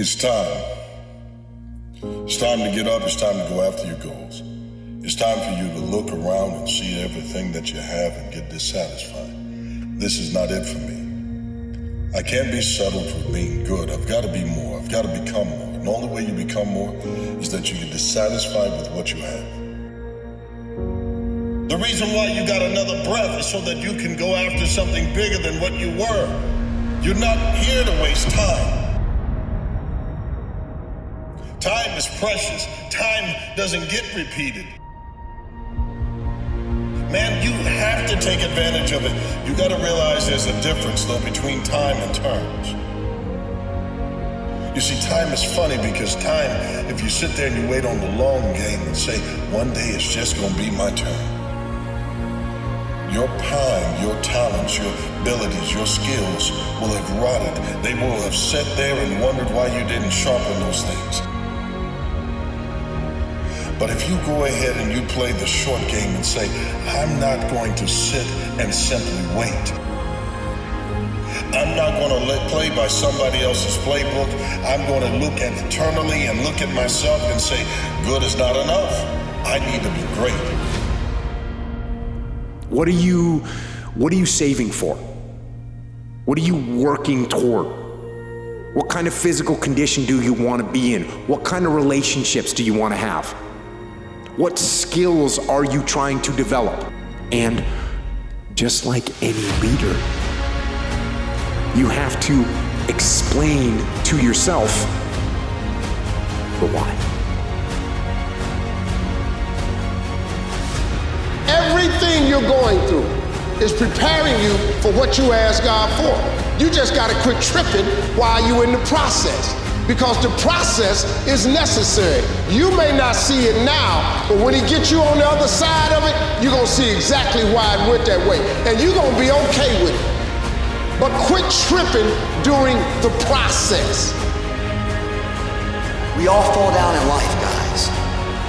It's time. It's time to get up. It's time to go after your goals. It's time for you to look around and see everything that you have and get dissatisfied. This is not it for me. I can't be settled with being good. I've got to be more. I've got to become more. And the only way you become more is that you get dissatisfied with what you have. The reason why you got another breath is so that you can go after something bigger than what you were. You're not here to waste time. Time is precious. Time doesn't get repeated. Man, you have to take advantage of it. You got to realize there's a difference, though, between time and terms. You see, time is funny because time, if you sit there and you wait on the long game and say, one day it's just going to be my turn. Your prime, your talents, your abilities, your skills will have rotted. They will have sat there and wondered why you didn't sharpen those things. But if you go ahead and you play the short game and say, I'm not going to sit and simply wait. I'm not going to play by somebody else's playbook. I'm going to look at eternally and look at myself and say, good is not enough. I need to be great. What are you saving for? What are you working toward? What kind of physical condition do you want to be in? What kind of relationships do you want to have? What skills are you trying to develop? And just like any leader, you have to explain to yourself the why. Everything you're going through is preparing you for what you asked God for. You just got to quit tripping while you're in the process, because the process is necessary. You may not see it now, but when he gets you on the other side of it, you're going to see exactly why it went that way, and you're going to be okay with it. But quit tripping during the process. We all fall down in life, guys.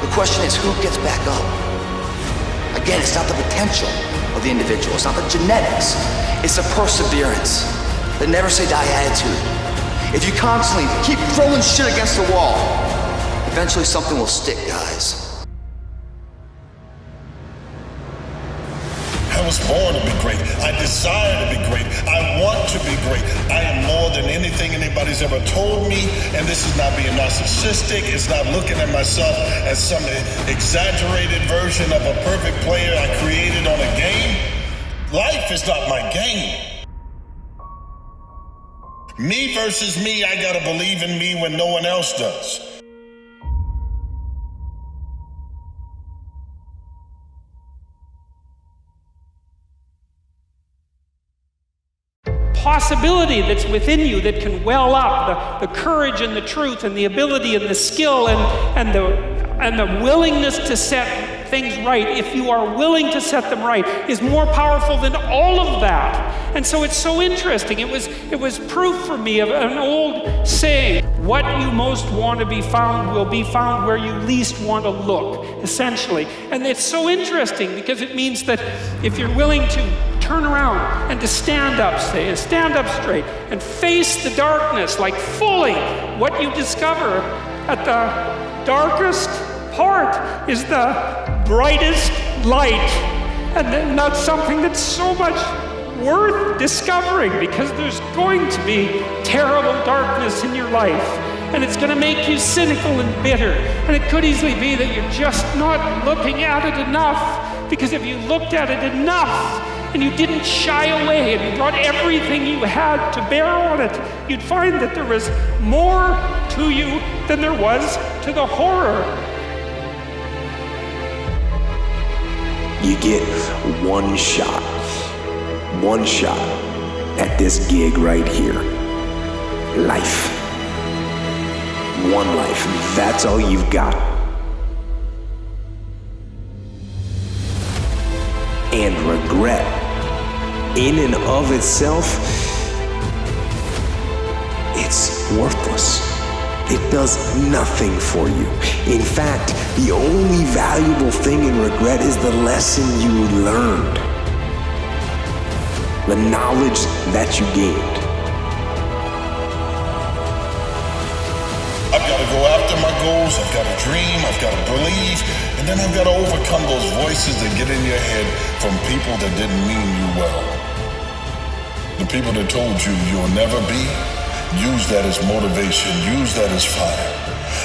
The question is, who gets back up? Again, it's not the potential of the individual. It's not the genetics. It's the perseverance, the never say die attitude. If you constantly keep throwing shit against the wall, eventually something will stick, guys. I was born to be great. I desire to be great. I want to be great. I am more than anything anybody's ever told me. And this is not being narcissistic. It's not looking at myself as some exaggerated version of a perfect player I created on a game. Life is not my game. Me versus me, I gotta believe in me when no one else does. Possibility that's within you that can well up, the courage and the truth and the ability and the skill and the willingness to set things right, if you are willing to set them right, is more powerful than all of that. And so it's so interesting. It was proof for me of an old saying, what you most want to be found will be found where you least want to look, essentially. And it's so interesting because it means that if you're willing to turn around and to stand up straight and face the darkness like fully, what you discover at the darkest part is the brightest light. And that's something that's so much worth discovering, because there's going to be terrible darkness in your life, and it's going to make you cynical and bitter, and it could easily be that you're just not looking at it enough, because if you looked at it enough and you didn't shy away and you brought everything you had to bear on it, you'd find that there was more to you than there was to the horror. You get one shot at this gig right here. Life. One life. That's all you've got. And regret, in and of itself, it's worthless. It does nothing for you. In fact, the only valuable thing in regret is the lesson you learned, the knowledge that you gained. after my goals, I've got to dream, I've got to believe, and then I've got to overcome those voices that get in your head from people that didn't mean you well. The people that told you you'll never be, use that as motivation, use that as fire.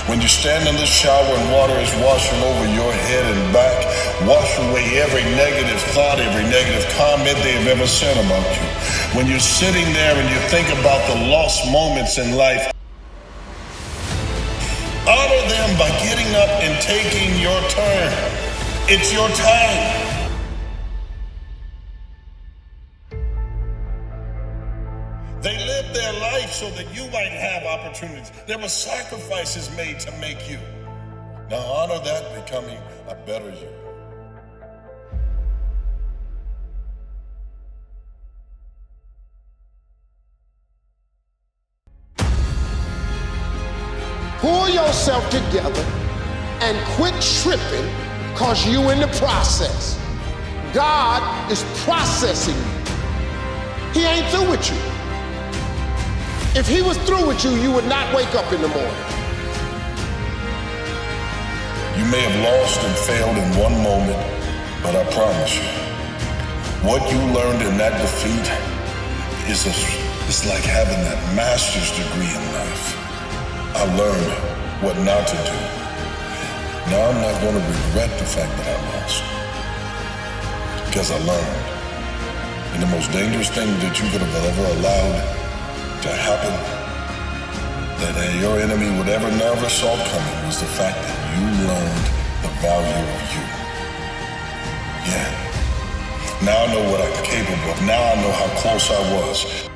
When you stand in the shower and water is washing over your head and back, wash away every negative thought, every negative comment they've ever said about you. When you're sitting there and you think about the lost moments in life, honor them by getting up and taking your turn. It's your time. They lived their life so that you might have opportunities. There were sacrifices made to make you. Now honor that, becoming a better you. Pull yourself together and quit tripping because you in the process. God is processing you. He ain't through with you. If he was through with you, you would not wake up in the morning. You may have lost and failed in one moment, but I promise you, what you learned in that defeat is like having that master's degree in life. I learned what not to do. Now I'm not going to regret the fact that I lost, because I learned. And the most dangerous thing that you could have ever allowed to happen, that your enemy would ever never saw coming, was the fact that you learned the value of you. Yeah. Now I know what I'm capable of. Now I know how close I was.